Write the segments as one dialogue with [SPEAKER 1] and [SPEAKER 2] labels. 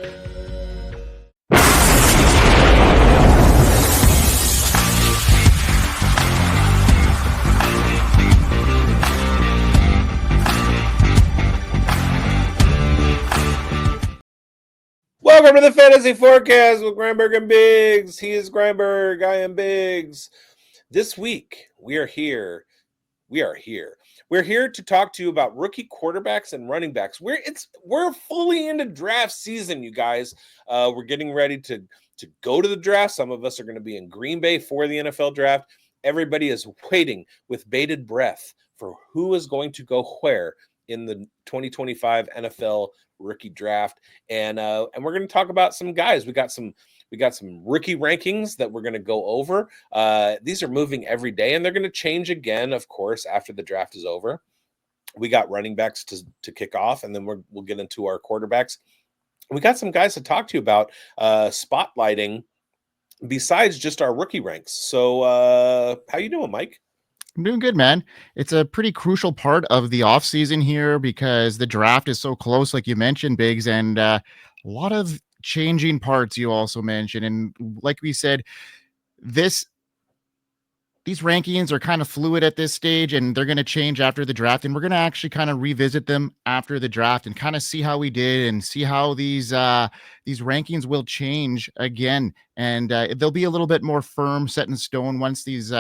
[SPEAKER 1] Welcome to the Fantasy Forecast with Grindberg and bigz. He is Grindberg. I am bigz. This week, we are here. We're here to talk to you about rookie quarterbacks and running backs. We're fully into draft season, you guys. We're getting ready to go to the draft. Some of us are going to be in Green Bay for the NFL draft. Everybody is waiting with bated breath for who is going to go where in the 2025 NFL rookie draft, and we're going to talk about some guys. We got some rookie rankings that we're going to go over. These are moving every day, and they're going to change again, of course, after the draft is over. We got running backs to kick off, and then we'll get into our quarterbacks. We got some guys to talk to you about spotlighting besides just our rookie ranks. So how you doing, Mike?
[SPEAKER 2] I'm doing good, man. It's a pretty crucial part of the offseason here because the draft is so close, like you mentioned, bigz, and a lot of changing parts you also mentioned. And like we said, these rankings are kind of fluid at this stage, and they're going to change after the draft. And we're going to actually kind of revisit them after the draft and kind of see how we did and see how these rankings will change again. And they'll be a little bit more firm, set in stone once these,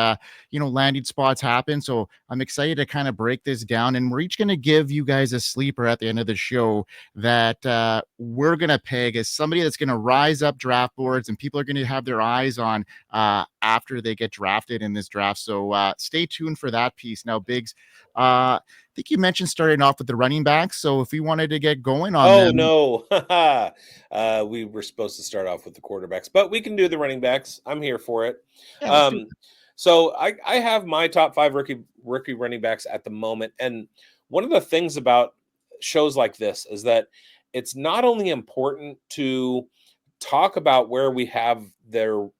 [SPEAKER 2] landing spots happen. So I'm excited to kind of break this down. And we're each going to give you guys a sleeper at the end of the show that we're going to peg as somebody that's going to rise up draft boards and people are going to have their eyes on after they get drafted in this draft. So stay tuned for that piece. Now, bigz, I think you mentioned starting off with the running backs. So if we wanted to get going on them.
[SPEAKER 1] No. We were supposed to start off with the quarterbacks, but we can do the running backs. I'm here for it.
[SPEAKER 2] Yeah,
[SPEAKER 1] so I have my top 5 rookie running backs at the moment. And one of the things about shows like this is that it's not only important to talk about where we have the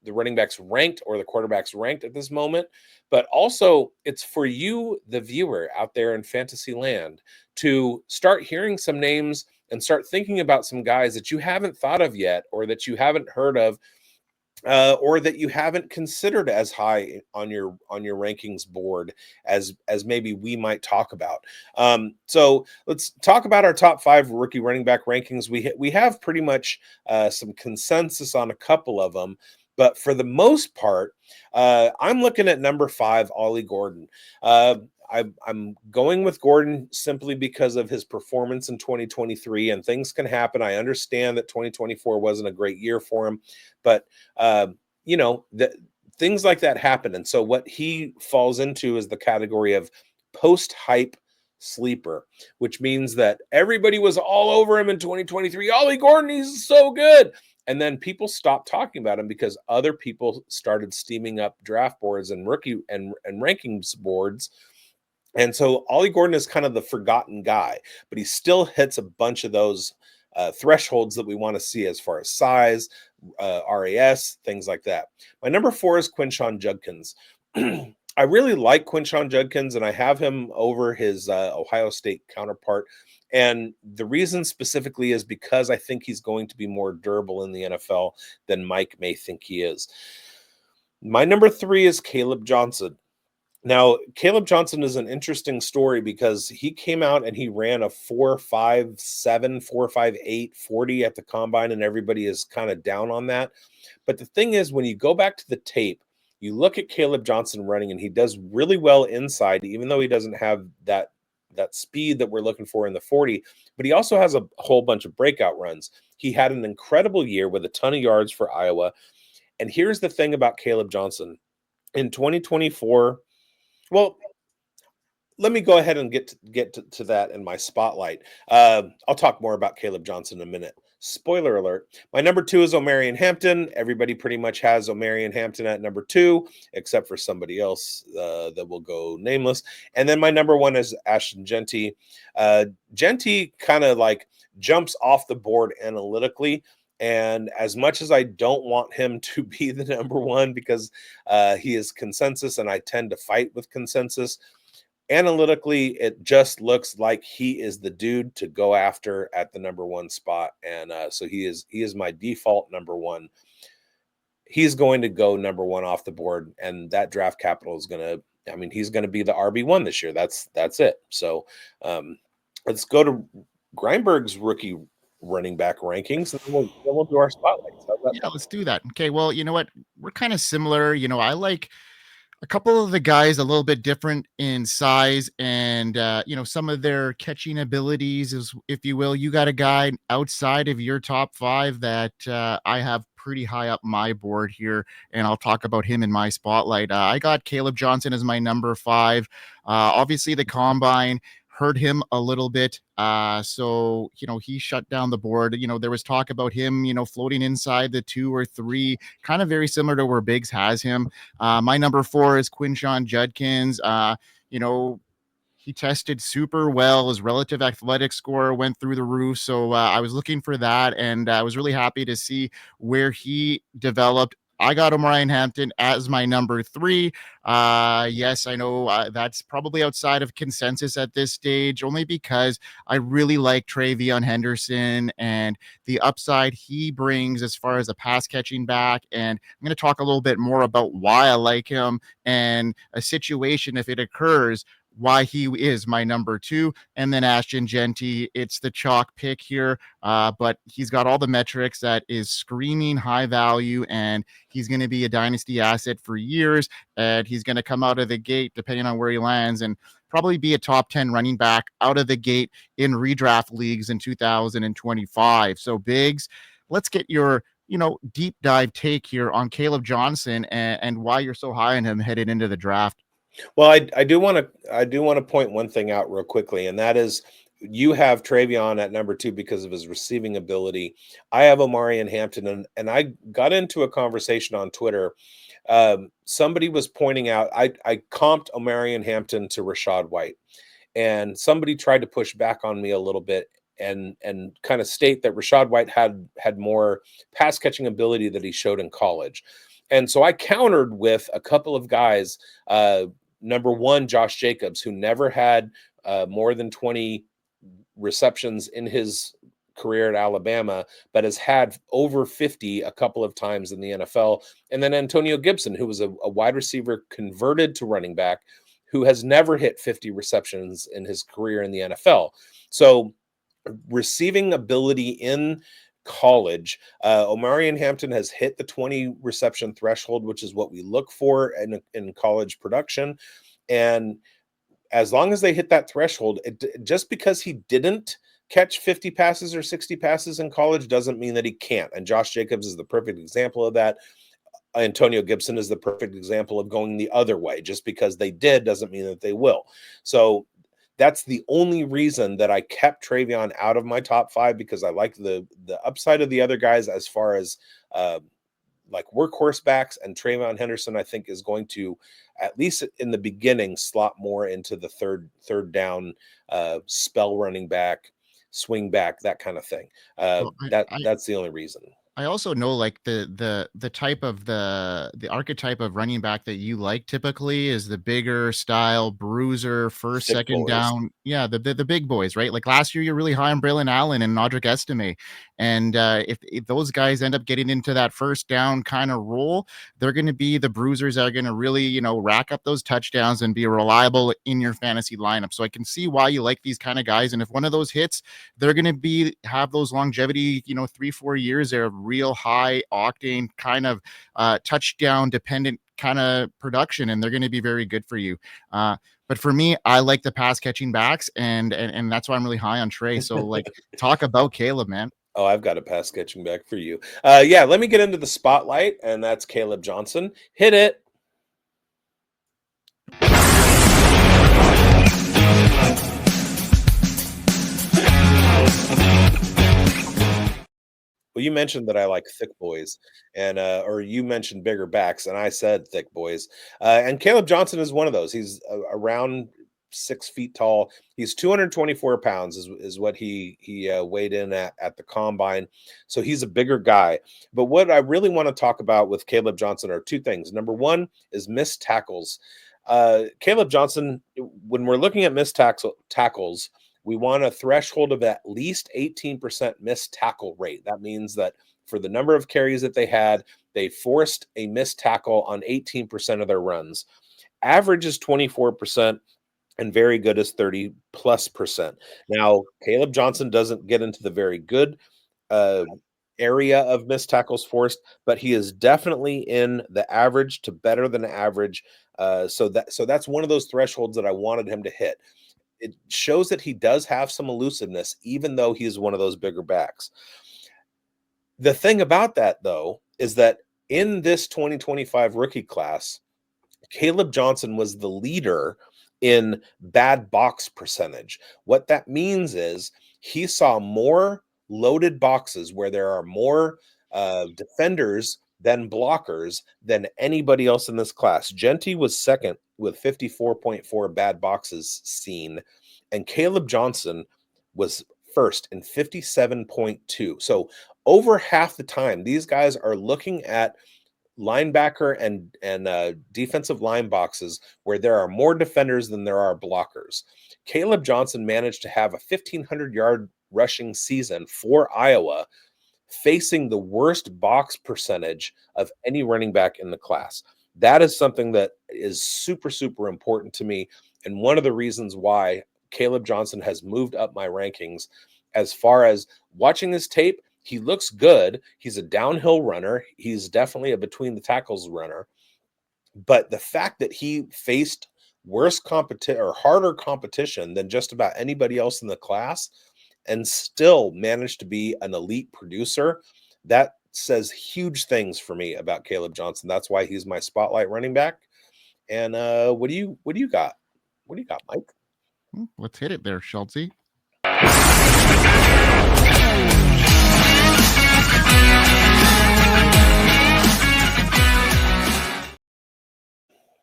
[SPEAKER 1] running backs ranked or the quarterbacks ranked at this moment, but also it's for you, the viewer out there in fantasy land, to start hearing some names and start thinking about some guys that you haven't thought of yet, or that you haven't heard of, or that you haven't considered as high on your rankings board as maybe we might talk about. So let's talk about our top 5 rookie running back rankings. We have pretty much some consensus on a couple of them. But for the most part, I'm looking at number 5, Ollie Gordon. I'm going with Gordon simply because of his performance in 2023, and things can happen. I understand that 2024 wasn't a great year for him, but things like that happen. And so what he falls into is the category of post-hype sleeper, which means that everybody was all over him in 2023. Ollie Gordon, he's so good. And then people stopped talking about him because other people started steaming up draft boards and rookie and rankings boards. And so Ollie Gordon is kind of the forgotten guy, but he still hits a bunch of those thresholds that we want to see as far as size, RAS, things like that. My number 4 is Quinshon Judkins. I really like Quinshon Judkins, and I have him over his Ohio State counterpart. And the reason specifically is because I think he's going to be more durable in the NFL than Mike may think he is. My number 3 is Kaleb Johnson. Now, Kaleb Johnson is an interesting story because he came out and he ran a 4.57, 4.58 40 at the combine, and everybody is kind of down on that. But the thing is, when you go back to the tape, you look at Kaleb Johnson running, and he does really well inside, even though he doesn't have that speed that we're looking for in the 40, but he also has a whole bunch of breakout runs. He had an incredible year with a ton of yards for Iowa. And here's the thing about Kaleb Johnson. In 2024, well, let me go ahead and get to that in my spotlight. I'll talk more about Kaleb Johnson in a minute. Spoiler alert. My number 2 is Omarion Hampton. Everybody pretty much has Omarion Hampton at number 2, except for somebody else that will go nameless. And then my number 1 is Ashton Jeanty. Jeanty kind of like jumps off the board analytically. And as much as I don't want him to be the number 1 because he is consensus and I tend to fight with consensus, analytically, it just looks like he is the dude to go after at the number one spot. And so he is my default number one. He's going to go number one off the board, and that draft capital is going to, I mean, he's going to be the RB1 this year. That's it. So let's go to Grindberg's rookie running back rankings, and then we'll do our spotlights. How's that
[SPEAKER 2] Yeah,
[SPEAKER 1] sound?
[SPEAKER 2] let's do that. Okay, well, you know what? We're kind of similar. I like a couple of the guys a little bit different in size and some of their catching abilities, is if you will. You got a guy outside of your top five that I have pretty high up my board here, and I'll talk about him in my spotlight. I got Kaleb Johnson as my number five. Obviously the combine hurt him a little bit. So, he shut down the board. There was talk about him, floating inside the 2 or 3, kind of very similar to where bigz has him. My number 4 is Quinshon Judkins. He tested super well. His relative athletic score went through the roof. So I was looking for that, and I was really happy to see where he developed. I got O'Brien Hampton as my number 3. Yes, I know that's probably outside of consensus at this stage, only because I really like Travion Henderson and the upside he brings as far as a pass catching back. And I'm going to talk a little bit more about why I like him and a situation, if it occurs, why he is my number 2. And then Ashton Jeanty, it's the chalk pick here, but he's got all the metrics that is screaming high value, and he's going to be a dynasty asset for years, and he's going to come out of the gate, depending on where he lands, and probably be a top 10 running back out of the gate in redraft leagues in 2025. So bigz, let's get your deep dive take here on Kaleb Johnson and why you're so high on him headed into the draft.
[SPEAKER 1] Well, I do want to point one thing out real quickly, and that is you have Travion at number 2 because of his receiving ability. I have O'Brien Hampton, and I got into a conversation on Twitter. Somebody was pointing out I comped O'Brien Hampton to Rachaad White, and somebody tried to push back on me a little bit and kind of state that Rachaad White had more pass catching ability that he showed in college. And so I countered with a couple of guys. Number 1, Josh Jacobs, who never had more than 20 receptions in his career at Alabama, but has had over 50 a couple of times in the NFL. And then Antonio Gibson, who was a wide receiver converted to running back, who has never hit 50 receptions in his career in the NFL. So receiving ability in college, O'Brien Hampton has hit the 20 reception threshold, which is what we look for in college production. And as long as they hit that threshold, just because he didn't catch 50 passes or 60 passes in college doesn't mean that he can't. And Josh Jacobs is the perfect example of that. Antonio Gibson is the perfect example of going the other way. Just because they did doesn't mean that they will. So that's the only reason that I kept Travion out of my top 5, because I like the upside of the other guys as far as like workhorse backs, and Travion Henderson, I think, is going to, at least in the beginning, slot more into the third down spell running back, swing back, that kind of thing.
[SPEAKER 2] Well,
[SPEAKER 1] That's the only reason.
[SPEAKER 2] I also know, like, the type of the archetype of running back that you like typically is the bigger style bruiser, first,
[SPEAKER 1] Thick
[SPEAKER 2] second
[SPEAKER 1] boys.
[SPEAKER 2] down. Yeah, the big boys, right? Like last year, you're really high on Braylon Allen and Audric Estime. And if those guys end up getting into that first down kind of role, they're going to be the bruisers that are going to really, rack up those touchdowns and be reliable in your fantasy lineup. So I can see why you like these kind of guys. And if one of those hits, they're going to have those longevity, 3-4 years there of real high octane kind of touchdown dependent kind of production, and they're going to be very good for you. But for me, I like the pass catching backs, and that's why I'm really high on Trey. So like, talk about Kaleb, man.
[SPEAKER 1] Oh, I've got a pass catching back for you. Yeah, let me get into the spotlight, and that's Kaleb Johnson. Hit it. Well, you mentioned that I like thick boys, and or you mentioned bigger backs, and I said thick boys. And Kaleb Johnson is one of those. He's around 6 feet tall. He's 224 pounds is what he weighed in at the combine. So he's a bigger guy. But what I really want to talk about with Kaleb Johnson are 2 things. Number 1 is missed tackles. Kaleb Johnson, when we're looking at missed tackles, we want a threshold of at least 18% missed tackle rate. That means that for the number of carries that they had, they forced a missed tackle on 18% of their runs. Average is 24%. And very good is 30+%. Now, Kaleb Johnson doesn't get into the very good area of missed tackles forced, but he is definitely in the average to better than average. So that's one of those thresholds that I wanted him to hit. It shows that he does have some elusiveness, even though he's one of those bigger backs. The thing about that, though, is that in this 2025 rookie class, Kaleb Johnson was the leader in bad box percentage. What that means is he saw more loaded boxes where there are more defenders than blockers than anybody else in this class. Jeanty was second with 54.4 bad boxes seen, and Kaleb Johnson was first in 57.2. So over half the time, these guys are looking at linebacker and defensive line boxes where there are more defenders than there are blockers. Kaleb Johnson managed to have a 1,500-yard rushing season for Iowa, facing the worst box percentage of any running back in the class. That is something that is super, super important to me, and one of the reasons why Kaleb Johnson has moved up my rankings. As far as watching this tape, he looks good. He's a downhill runner. He's definitely a between the tackles runner. But the fact that he faced worse competition or harder competition than just about anybody else in the class and still managed to be an elite producer, that says huge things for me about Kaleb Johnson. That's why he's my spotlight running back. And what do you got? What do you got, Mike?
[SPEAKER 2] Let's hit it there, Schultzy.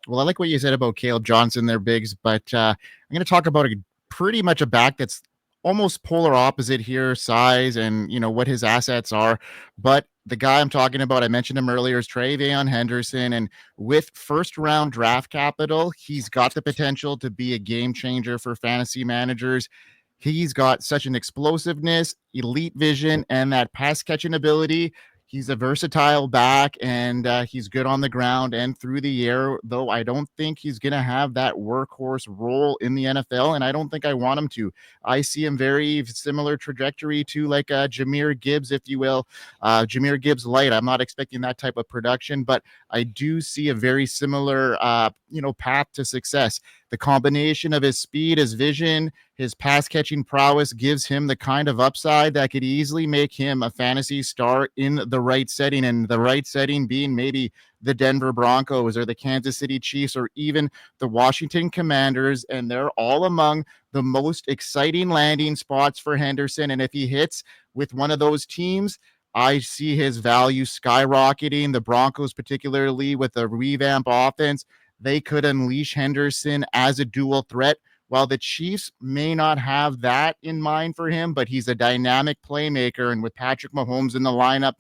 [SPEAKER 2] Well, I like what you said about Kaleb Johnson there, Biggs, but I'm going to talk about pretty much a back that's almost polar opposite here, size and, what his assets are. But the guy I'm talking about, I mentioned him earlier, is Travion Henderson. And with first-round draft capital, he's got the potential to be a game changer for fantasy managers. He's got such an explosiveness, elite vision, and that pass-catching ability. He's a versatile back, and he's good on the ground and through the air, though I don't think he's going to have that workhorse role in the NFL, and I don't think I want him to. I see him very similar trajectory to like Jahmyr Gibbs, if you will. Jahmyr Gibbs light. I'm not expecting that type of production, but I do see a very similar, path to success. The combination of his speed, his vision, his pass-catching prowess gives him the kind of upside that could easily make him a fantasy star in the right setting, and the right setting being maybe the Denver Broncos or the Kansas City Chiefs or even the Washington Commanders, and they're all among the most exciting landing spots for Henderson. And if he hits with one of those teams, I see his value skyrocketing. The Broncos, particularly with a revamp offense, they could unleash Henderson as a dual threat. While the Chiefs may not have that in mind for him, but he's a dynamic playmaker. And with Patrick Mahomes in the lineup,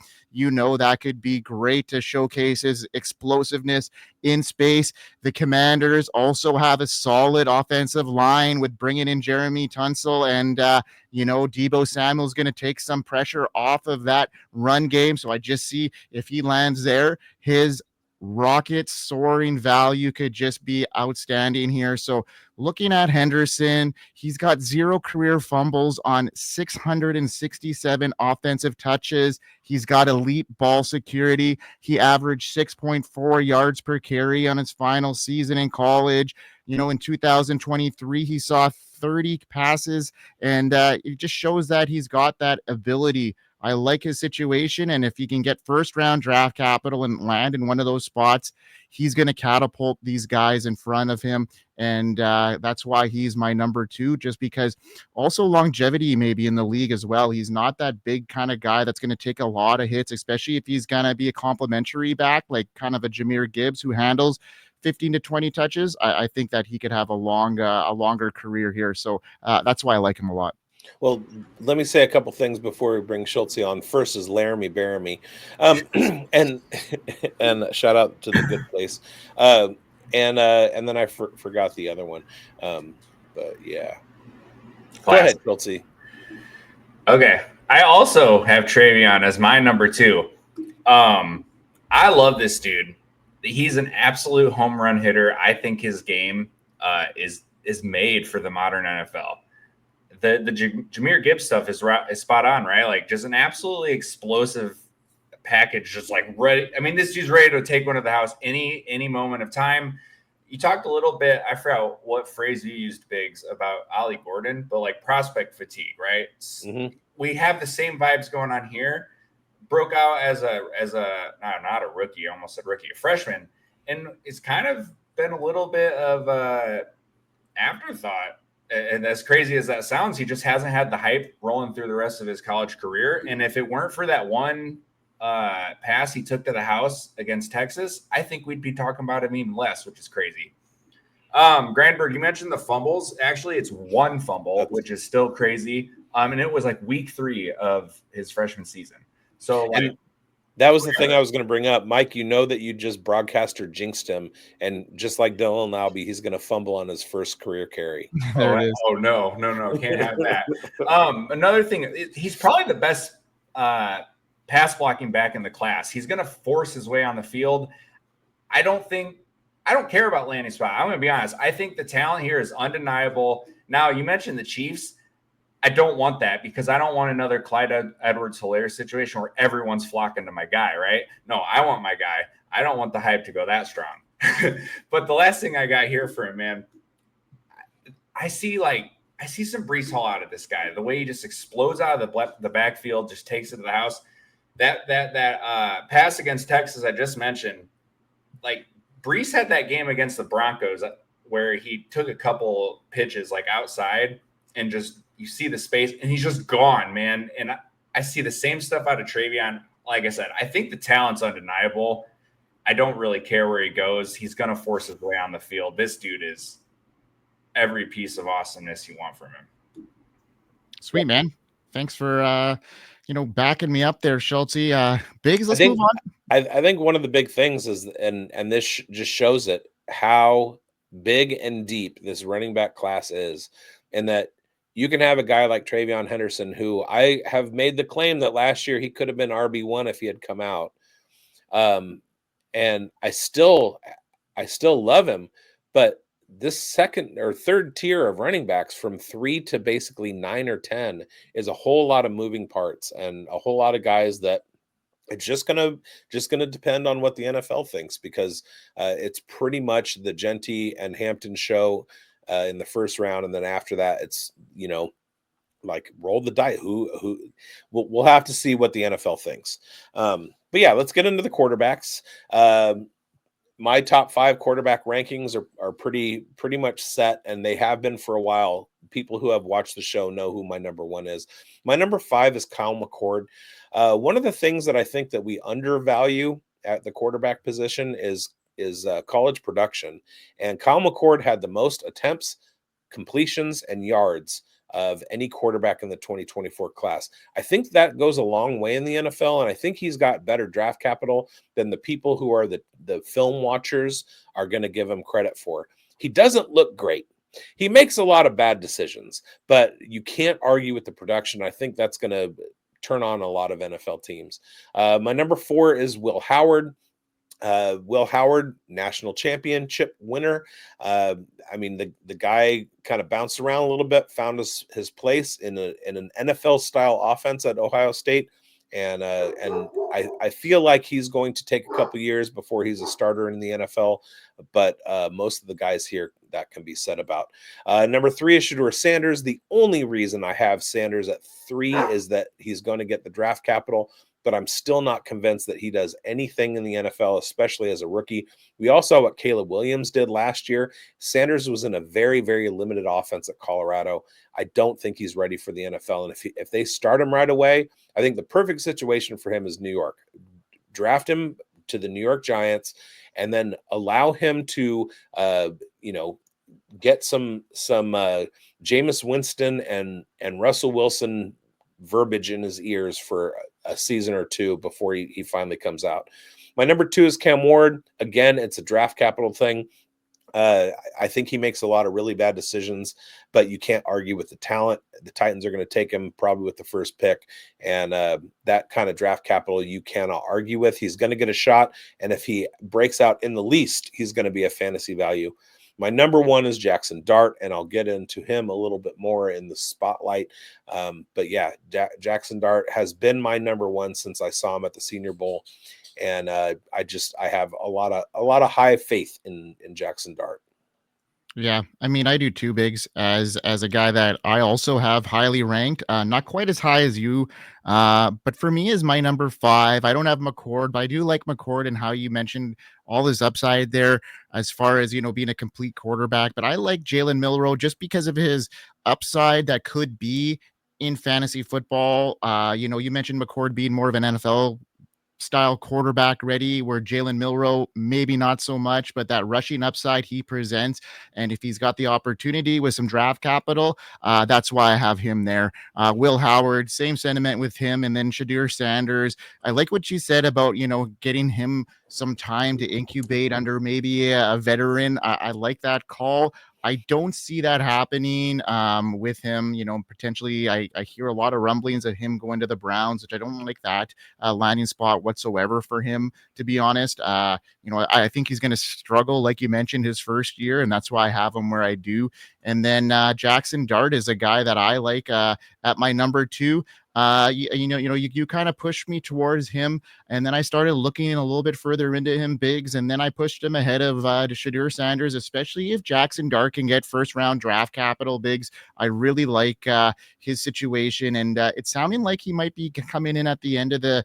[SPEAKER 2] that could be great to showcase his explosiveness in space. The Commanders also have a solid offensive line with bringing in Jeremy Tunsil, and, Deebo Samuel's going to take some pressure off of that run game. So I just see if he lands there, his rocket soaring value could just be outstanding here. So looking at Henderson, he's got 0 career fumbles on 667 offensive touches. He's got elite ball security. He averaged 6.4 yards per carry on his final season in college. In 2023, he saw 30 passes, and it just shows that he's got that ability. I like his situation, and if he can get first-round draft capital and land in one of those spots, he's going to catapult these guys in front of him, and that's why he's my number 2, just because also longevity maybe in the league as well. He's not that big kind of guy that's going to take a lot of hits, especially if he's going to be a complimentary back, like kind of a Jahmyr Gibbs who handles 15 to 20 touches. I think that he could have a longer career here, so that's why I like him a lot.
[SPEAKER 1] Well, let me say a couple things before we bring Schultze on. First is Laramie Baramy, and shout out to the good place. and then I forgot the other one. But yeah, go
[SPEAKER 3] Classic.
[SPEAKER 1] ahead, Chelsea.
[SPEAKER 3] Okay, I also have Travion as my number 2. I love this dude. He's an absolute home run hitter. I think his game is made for the modern NFL. The Jahmyr Gibbs stuff is spot on, right? Like just an absolutely explosive package, just like ready. I mean, this dude's ready to take one to the house any moment of time. You talked a little bit, I forgot what phrase you used, Biggs, about Ollie Gordon, but like prospect fatigue, right?
[SPEAKER 1] Mm-hmm.
[SPEAKER 3] We have the same vibes going on here. Broke out as a not a rookie, almost a rookie, a freshman, and it's kind of been a little bit of a afterthought. And as crazy as that sounds, he just hasn't had the hype rolling through the rest of his college career. And if it weren't for that one pass he took to the house against Texas, I think we'd be talking about him even less, which is crazy. Grindberg, you mentioned the fumbles. Actually, it's one fumble, which is still crazy. And it was like week 3 of his freshman season. So like,
[SPEAKER 1] and that was the thing I was going to bring up. Mike, you know that you just broadcaster jinxed him, and just like Dylan Albee, he's going to fumble on his first career carry.
[SPEAKER 2] There it is.
[SPEAKER 3] Oh no, can't have that. Another thing, he's probably the best pass blocking back in the class. He's going to force his way on the field. I don't care about landing spot. I'm going to be honest. I think the talent here is undeniable. Now, you mentioned the Chiefs. I don't want that because I don't want another Clyde Edwards-Helaire situation where everyone's flocking to my guy, right? No, I want my guy. I don't want the hype to go that strong. But the last thing I got here for him, man, I see some Breece Hall out of this guy. The way he just explodes out of the backfield, just takes it to the house. That pass against Texas I just mentioned, like Breece had that game against the Broncos where he took a couple pitches like outside and just you see the space and he's just gone, man. And I see the same stuff out of Travion. Like I said, I think the talent's undeniable. I don't really care where he goes. He's going to force his way on the field. This dude is every piece of awesomeness you want from him.
[SPEAKER 2] Sweet, man. Thanks for, backing me up there, Schultz. Biggs, let's move on.
[SPEAKER 1] I think one of the big things is, and this just shows it, how big and deep this running back class is, and that you can have a guy like Travion Henderson, who I have made the claim that last year he could have been RB1 if he had come out. And I still love him, but this second or third tier of running backs from 3 to basically 9 or 10 is a whole lot of moving parts and a whole lot of guys that it's just gonna depend on what the NFL thinks, because it's pretty much the Jeanty and Hampton show in the first round, and then after that, it's like roll the dice. Who we'll have to see what the NFL thinks. But yeah, let's get into the quarterbacks. My top 5 quarterback rankings are pretty much set, and they have been for a while. People who have watched the show know who my number 1 is. My number 5 is Kyle McCord. One of the things that I think that we undervalue at the quarterback position is college production. And Kyle McCord had the most attempts, completions, and yards of any quarterback in the 2024 class. I think that goes a long way in the NFL, and I think he's got better draft capital than the people who are the film watchers are going to give him credit for. He doesn't look great. He makes a lot of bad decisions, but you can't argue with the production. I think that's going to turn on a lot of NFL teams. My number 4 is Will Howard. Will Howard, national championship winner. I mean, the guy kind of bounced around a little bit, found his place in an NFL style offense at Ohio State, and I feel like he's going to take a couple years before he's a starter in the NFL. But most of the guys here, that can be said about. Number 3 is Shedeur Sanders. The only reason I have Sanders at 3 is that he's going to get the draft capital, but I'm still not convinced that he does anything in the NFL, especially as a rookie. We all saw what Caleb Williams did last year. Sanders was in a very, very limited offense at Colorado. I don't think he's ready for the NFL. And if they start him right away, I think the perfect situation for him is New York. Draft him to the New York Giants and then allow him to, get some Jameis Winston and Russell Wilson verbiage in his ears for a season or 2 before he finally comes out. My number 2 is Cam Ward. Again, it's a draft capital thing. I think he makes a lot of really bad decisions, but you can't argue with the talent. The Titans are going to take him probably with the first pick, and that kind of draft capital you cannot argue with. He's going to get a shot, and if he breaks out in the least, he's going to be a fantasy value. My number one is Jaxson Dart, and I'll get into him a little bit more in the spotlight. But yeah, Jaxson Dart has been my number one since I saw him at the Senior Bowl. And I have a lot of high faith in Jaxson Dart.
[SPEAKER 2] Yeah, I mean, I do too, bigz, as a guy that I also have highly ranked, not quite as high as you, but for me is my number 5. I don't have McCord, but I do like McCord and how you mentioned all his upside there as far as, being a complete quarterback. But I like Jalen Milroe just because of his upside that could be in fantasy football. You mentioned McCord being more of an NFL style quarterback ready, where Jalen Milroe maybe not so much, but that rushing upside he presents, and if he's got the opportunity with some draft capital, that's why I have him there. Will Howard, same sentiment with him, and then Shedeur Sanders. I like what you said about getting him some time to incubate under maybe a veteran. I like that call. I don't see that happening with him. Potentially, I hear a lot of rumblings of him going to the Browns, which I don't like that landing spot whatsoever for him, to be honest. I think he's going to struggle, like you mentioned, his first year, and that's why I have him where I do. And then Jaxson Dart is a guy that I like at my number 2. You kind of pushed me towards him, and then I started looking a little bit further into him, bigz, and then I pushed him ahead of Shedeur Sanders, especially if Jaxson Dart can get first round draft capital, bigz. I really like his situation, and it's sounding like he might be coming in at the end of the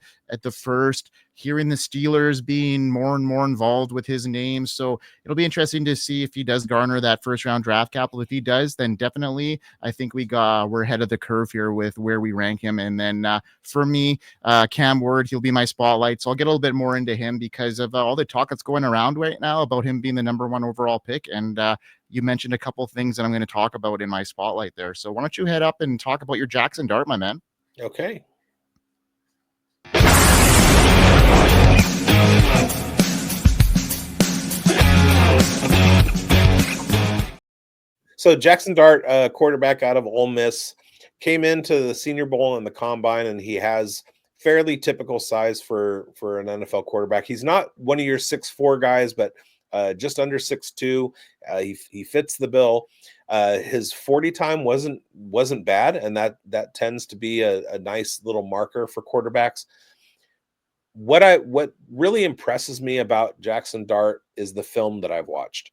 [SPEAKER 2] first, hearing the Steelers being more and more involved with his name. So it'll be interesting to see if he does garner that first round draft capital. If he does, then definitely I think we're ahead of the curve here with where we rank him. And then for me, Cam Ward, he'll be my spotlight. So I'll get a little bit more into him because of all the talk that's going around right now about him being the number 1 overall pick. And you mentioned a couple of things that I'm going to talk about in my spotlight there. So why don't you head up and talk about your Jaxson Dart, my man?
[SPEAKER 1] Okay. So Jaxson Dart, quarterback out of Ole Miss, came into the Senior Bowl and the Combine, and he has fairly typical size for an NFL quarterback. He's not one of your 6'4" guys, but just under 6'2". He fits the bill. His 40 time wasn't bad, and that tends to be a nice little marker for quarterbacks. What really impresses me about Jaxson Dart is the film that I've watched.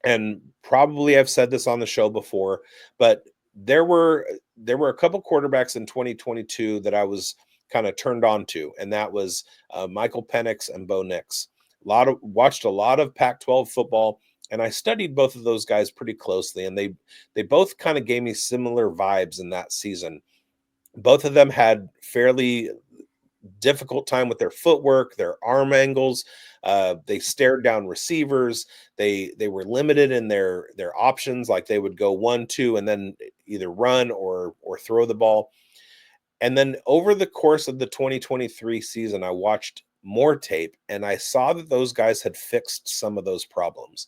[SPEAKER 1] And probably I've said this on the show before, but there were a couple quarterbacks in 2022 that I was kind of turned on to, and that was Michael Penix and Bo Nix. Watched a lot of Pac-12 football, and I studied both of those guys pretty closely, and they both kind of gave me similar vibes in that season. Both of them had fairly difficult time with their footwork, their arm angles. They stared down receivers. They were limited in their options, like they would go 1-2 and then either run or throw the ball. And then over the course of the 2023 season, I watched more tape, and I saw that those guys had fixed some of those problems,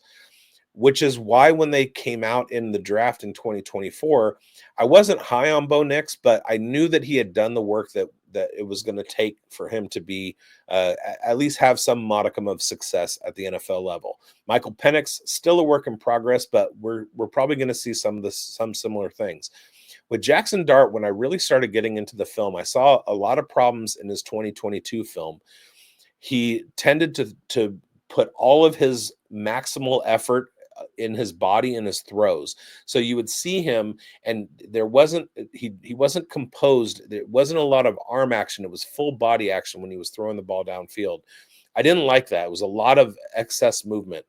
[SPEAKER 1] which is why when they came out in the draft in 2024, I wasn't high on Bo Nix, but I knew that he had done the work that it was going to take for him to be at least have some modicum of success at the NFL level. Michael Penix, still a work in progress, but we're probably going to see some similar things. With Jaxson Dart, when I really started getting into the film, I saw a lot of problems in his 2022 film. He tended to put all of his maximal effort in his body and his throws. So you would see him, and he wasn't composed. There wasn't a lot of arm action. It was full body action when he was throwing the ball downfield. I didn't like that. It was a lot of excess movement.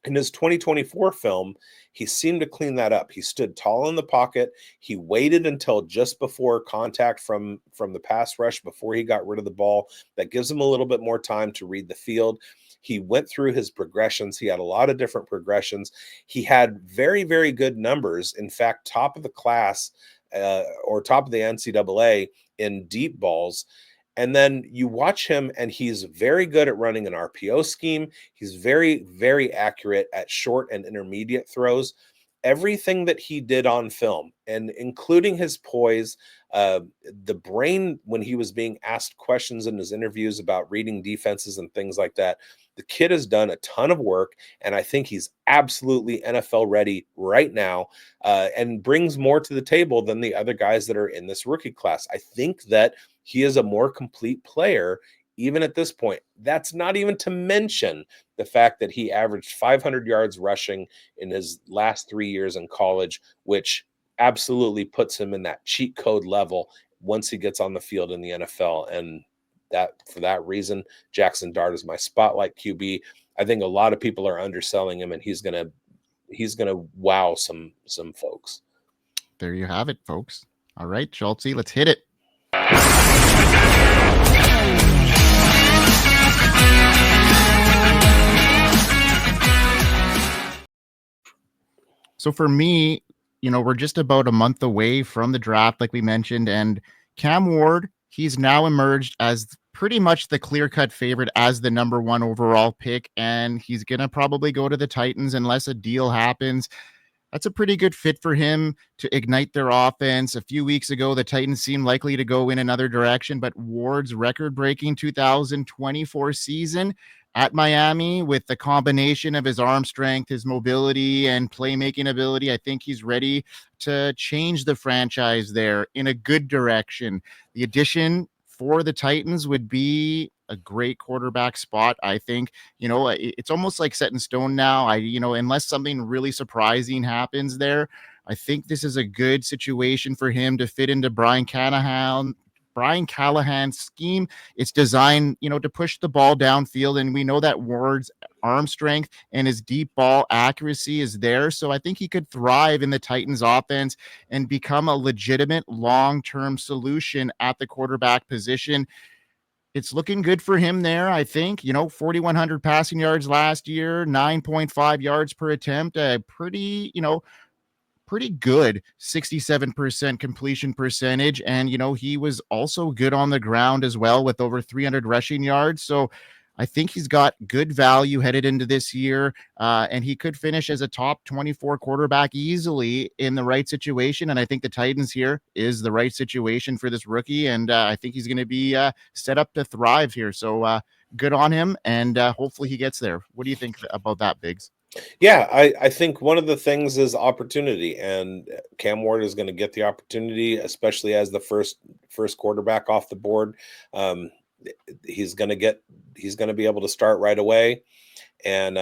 [SPEAKER 1] In his 2024 film, he seemed to clean that up. He stood tall in the pocket. He waited until just before contact from the pass rush before he got rid of the ball. That gives him a little bit more time to read the field. He went through his progressions. He had a lot of different progressions. He had very, very good numbers. In fact, top of the class or top of the NCAA in deep balls. And then you watch him, and he's very good at running an RPO scheme. He's very, very accurate at short and intermediate throws. Everything that he did on film, and including his poise, the brain, when he was being asked questions in his interviews about reading defenses and things like that, the kid has done a ton of work, and I think he's absolutely NFL ready right now, and brings more to the table than the other guys that are in this rookie class. I think that he is a more complete player even at this point. That's not even to mention the fact that he averaged 500 yards rushing in his last 3 years in college, which absolutely puts him in that cheat code level once he gets on the field in the NFL. And that, for that reason, Jaxson Dart is my spotlight QB. I think a lot of people are underselling him, and he's gonna wow some folks.
[SPEAKER 2] There you have it, folks. All right, Schultze, let's hit it. So for me, we're just about a month away from the draft, like we mentioned, and Cam Ward, he's now emerged as pretty much the clear-cut favorite as the number 1 overall pick, and he's going to probably go to the Titans unless a deal happens. That's a pretty good fit for him to ignite their offense. A few weeks ago, the Titans seemed likely to go in another direction, but Ward's record-breaking 2024 season at Miami, with the combination of his arm strength, his mobility, and playmaking ability, I think he's ready to change the franchise there in a good direction. The addition for the Titans would be a great quarterback spot. I think, it's almost like set in stone now. Unless something really surprising happens there, I think this is a good situation for him to fit into Brian Callahan's scheme. It's designed, to push the ball downfield, and we know that Ward's arm strength and his deep ball accuracy is there. So I think he could thrive in the Titans offense and become a legitimate long-term solution at the quarterback position. It's looking good for him there, I think. 4,100 passing yards last year, 9.5 yards per attempt, a pretty good 67% completion percentage. And, he was also good on the ground as well, with over 300 rushing yards. So I think he's got good value headed into this year, and he could finish as a top 24 quarterback easily in the right situation. And I think the Titans here is the right situation for this rookie, and I think he's going to be set up to thrive here. So good on him, and hopefully he gets there. What do you think about that, bigz?
[SPEAKER 1] Yeah, I think one of the things is opportunity, and Cam Ward is going to get the opportunity, especially as the first quarterback off the board. He's going to be able to start right away, and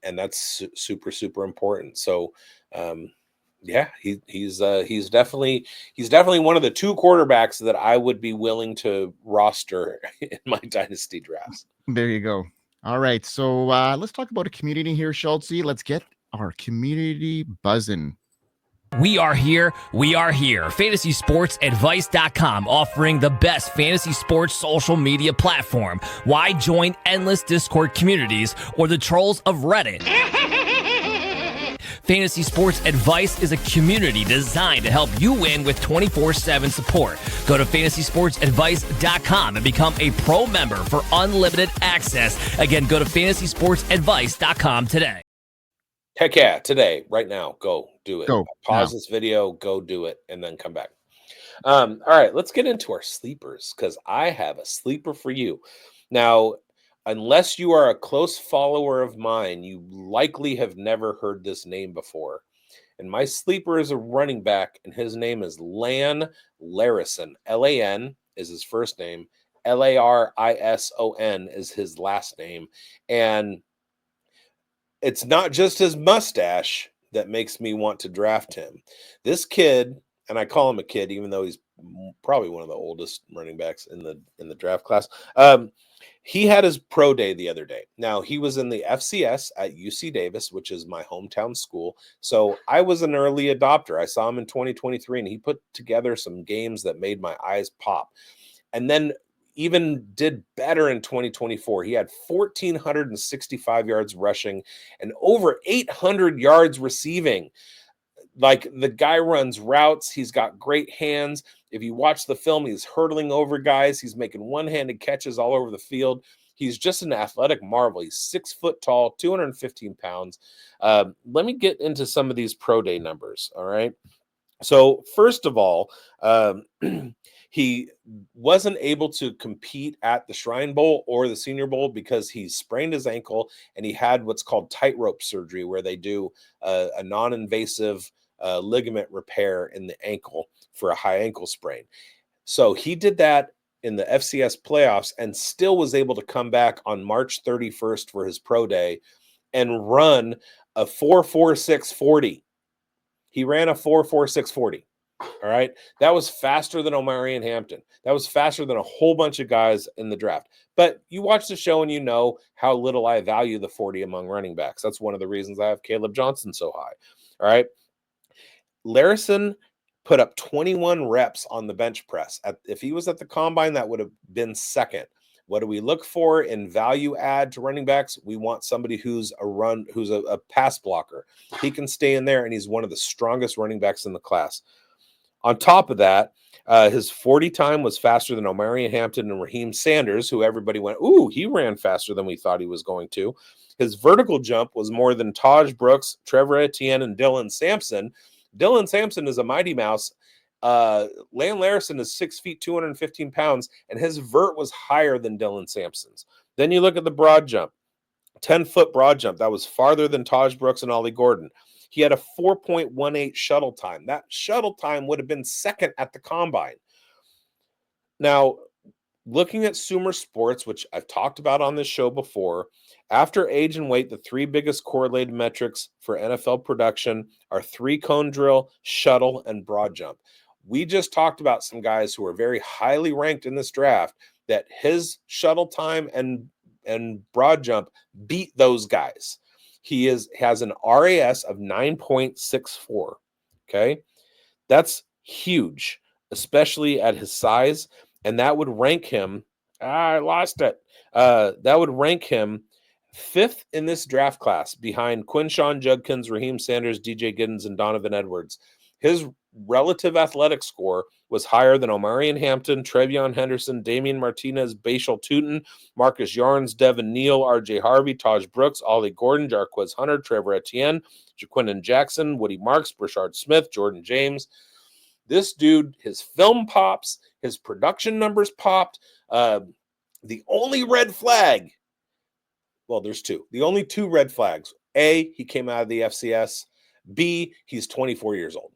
[SPEAKER 1] that's super, super important. So yeah, he's definitely one of the 2 quarterbacks that I would be willing to roster in my dynasty drafts.
[SPEAKER 2] There you go. All right, so let's talk about a community here, Schultze. Let's get our community buzzing.
[SPEAKER 4] We are here. FantasySportsAdvice.com, offering the best fantasy sports social media platform. Why join endless Discord communities or the trolls of Reddit? Fantasy Sports Advice is a community designed to help you win with 24/7 support. Go to FantasySportsAdvice.com and become a pro member for unlimited access. Again, go to FantasySportsAdvice.com today.
[SPEAKER 1] Heck yeah, today, right now, go do it.
[SPEAKER 2] Go
[SPEAKER 1] Pause
[SPEAKER 2] now.
[SPEAKER 1] this video, go do it, and then come back. All right, let's get into our sleepers, because I have a sleeper for you. Now, unless you are a close follower of mine, you likely have never heard this name before. And my sleeper is a running back, and his name is Larison. Lan is his first name. Larison is his last name. And it's not just his mustache that makes me want to draft him. This kid, and I call him a kid, even though he's probably one of the oldest running backs in the draft class. He had his pro day the other day. Now, he was in the FCS at UC Davis, which is my hometown school. So I was an early adopter. I saw him in 2023, and he put together some games that made my eyes pop. And then even did better in 2024. He had 1,465 yards rushing and over 800 yards receiving. Like, the guy runs routes. He's got great hands. If you watch the film, he's hurdling over guys. He's making one-handed catches all over the field. He's just an athletic marvel. He's 6 foot tall, 215 pounds. Let me get into some of these pro day numbers. All right. So first of all, he wasn't able to compete at the Shrine Bowl or the Senior Bowl because he sprained his ankle, and he had what's called tightrope surgery, where they do a non-invasive ligament repair in the ankle for a high ankle sprain. So he did that in the FCS playoffs and still was able to come back on March 31st for his pro day and run a 4.46 40. He ran a 4.46 40. All right. That was faster than Omarion Hampton. That was faster than a whole bunch of guys in the draft. But you watch the show and you know how little I value the 40 among running backs. That's one of the reasons I have Kaleb Johnson so high. All right. Larison put up 21 reps on the bench press. If he was at the combine, that would have been second. What do we look for in value add to running backs? We want somebody who's a pass blocker. He can stay in there, and he's one of the strongest running backs in the class. On top of that, his 40 time was faster than Omarion Hampton and Raheem Sanders, who everybody went, ooh, he ran faster than we thought he was going to. His vertical jump was more than Taj Brooks, Trevor Etienne, and Dylan Sampson. Dylan Sampson is a mighty mouse. Larison is 6 feet, 215 pounds, and his vert was higher than Dylan Sampson's. Then you look at the broad jump, 10-foot broad jump. That was farther than Taj Brooks and Ollie Gordon. He had a 4.18 shuttle time. That shuttle time would have been second at the combine. Now, looking at Sumer Sports, which I've talked about on this show before, after age and weight, the 3 biggest correlated metrics for NFL production are 3-cone drill, shuttle, and broad jump. We just talked about some guys who are very highly ranked in this draft that his shuttle time and broad jump beat those guys. He has an RAS of 9.64. Okay. That's huge, especially at his size. And that would rank him. I lost it. That would rank him 5th in this draft class behind Quinshon Judkins, Raheem Sanders, DJ Giddens, and Donovan Edwards. His relative athletic score was higher than Omarion Hampton, Trevion Henderson, Damian Martinez, Bashal Tootin, Marcus Yarns, Devin Neal, RJ Harvey, Taj Brooks, Ollie Gordon, Jarquez Hunter, Trevor Etienne, Jaquindon Jackson, Woody Marks, Brashard Smith, Jordan James. This dude, his film pops, his production numbers popped. The only red flag, well, there's two. The only 2 red flags. A, he came out of the FCS. B, he's 24 years old.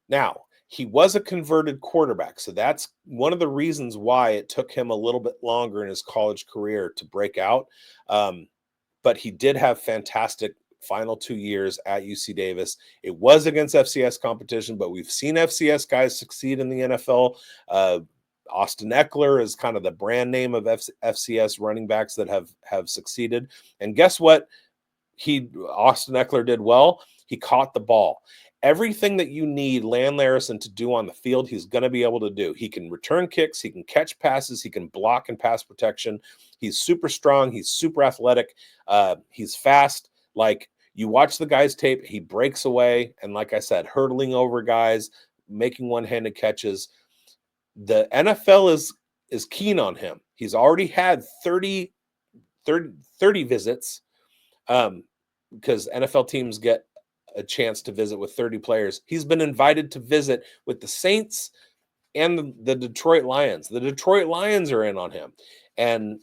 [SPEAKER 1] Now, he was a converted quarterback, so that's one of the reasons why it took him a little bit longer in his college career to break out. But he did have fantastic final 2 years at UC Davis. It was against FCS competition, but we've seen FCS guys succeed in the NFL. Austin Eckler is kind of the brand name of FCS running backs that have succeeded. And guess what? Austin Eckler did well. He caught the ball. Everything that you need Larison to do on the field, he's going to be able to do. He can return kicks. He can catch passes. He can block and pass protection. He's super strong. He's super athletic. He's fast. Like, you watch the guy's tape, he breaks away. And like I said, hurdling over guys, making one-handed catches. The NFL is keen on him. He's already had 30 visits because NFL teams get a chance to visit with 30 players. He's been invited to visit with the Saints and the Detroit Lions. The Detroit Lions are in on him, and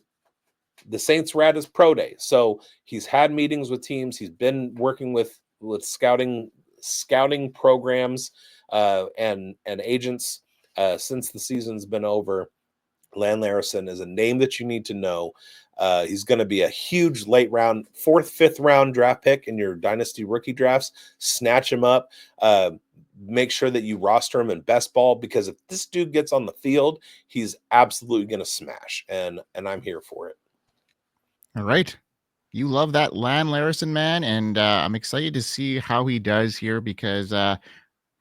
[SPEAKER 1] the Saints were at his pro day. So he's had meetings with teams. He's been working with scouting programs and agents since the season's been over. Larison is a name that you need to know. He's going to be a huge late round, 4th, 5th round draft pick in your dynasty rookie drafts. Snatch him up. Make sure that you roster him in best ball, because if this dude gets on the field, he's absolutely going to smash. And I'm here for it.
[SPEAKER 2] All right. You love that Larison, man. And I'm excited to see how he does here, because I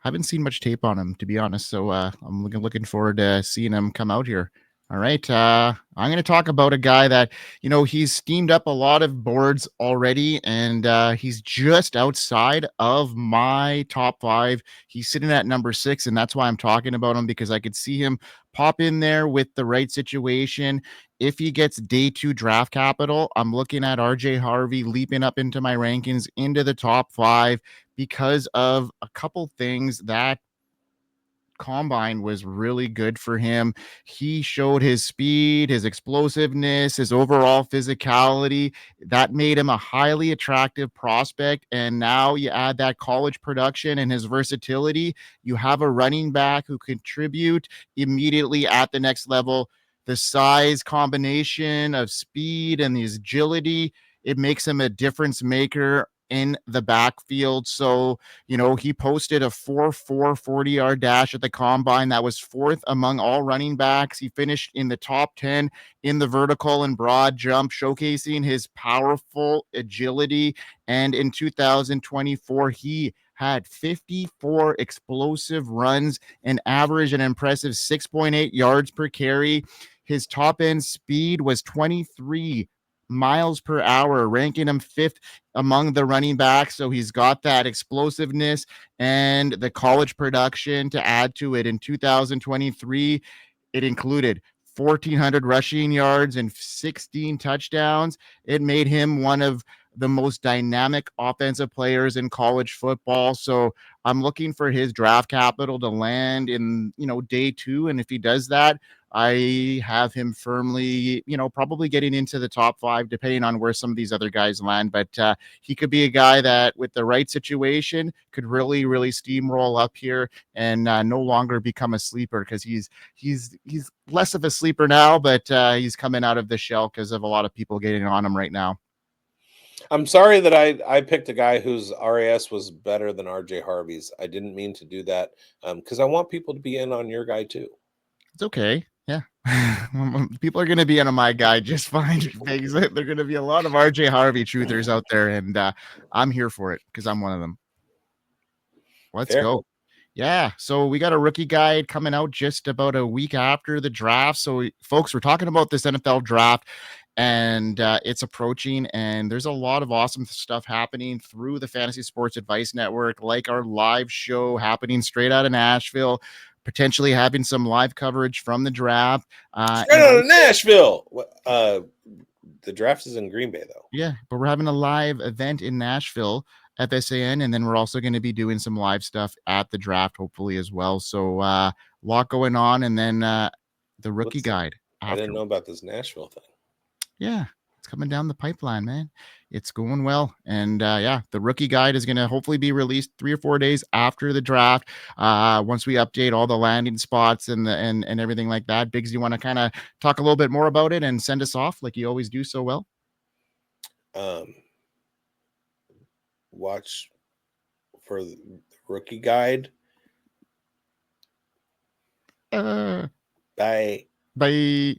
[SPEAKER 2] haven't seen much tape on him, to be honest. So I'm looking forward to seeing him come out here. All right. I'm going to talk about a guy that, he's steamed up a lot of boards already, and he's just outside of my top 5. He's sitting at number 6, and that's why I'm talking about him, because I could see him pop in there with the right situation. If he gets day 2 draft capital, I'm looking at RJ Harvey leaping up into my rankings into the top 5 because of a couple things. That combine was really good for him. He showed his speed, his explosiveness, his overall physicality. That made him a highly attractive prospect. And now you add that college production and his versatility. You have a running back who contribute immediately at the next level. The size combination of speed and the agility, it makes him a difference maker in the backfield. So, he posted a 4.4 40-yard dash at the combine. That was 4th among all running backs. He finished in the top 10 in the vertical and broad jump, showcasing his powerful agility. And in 2024, he had 54 explosive runs and averaged an impressive 6.8 yards per carry. His top end speed was 23 miles per hour, ranking him 5th among the running backs. So he's got that explosiveness and the college production to add to it. In 2023, it included 1,400 rushing yards and 16 touchdowns. It made him one of the most dynamic offensive players in college football. So I'm looking for his draft capital to land in, day 2. And if he does that, I have him firmly, probably getting into the top 5, depending on where some of these other guys land. But he could be a guy that, with the right situation, could really, really steamroll up here and no longer become a sleeper, because he's less of a sleeper now, but he's coming out of the shell because of a lot of people getting on him right now.
[SPEAKER 1] I'm sorry that I picked a guy whose RAS was better than RJ Harvey's. I didn't mean to do that, because I want people to be in on your guy too.
[SPEAKER 2] It's okay. Yeah. People are going to be on my guy just fine. Things. They're going to be a lot of RJ Harvey truthers out there, and I'm here for it because I'm one of them. Let's go. Yeah. So we got a rookie guide coming out just about a week after the draft. So folks, we're talking about this NFL draft, and it's approaching, and there's a lot of awesome stuff happening through the Fantasy Sports Advice Network, like our live show happening straight out of Nashville, potentially having some live coverage from the draft.
[SPEAKER 1] Straight out of Nashville. The draft is in Green Bay, though.
[SPEAKER 2] Yeah, but we're having a live event in Nashville, FSAN, and then we're also going to be doing some live stuff at the draft, hopefully, as well. So a lot going on, and then the rookie guide.
[SPEAKER 1] I didn't know about this Nashville thing.
[SPEAKER 2] Yeah, it's coming down the pipeline, man. It's going well. And the rookie guide is going to hopefully be released 3 or 4 days after the draft. Once we update all the landing spots and everything like that. Biggs, you want to kind of talk a little bit more about it and send us off like you always do so well?
[SPEAKER 1] Watch for the rookie guide.
[SPEAKER 2] Bye.
[SPEAKER 1] Bye.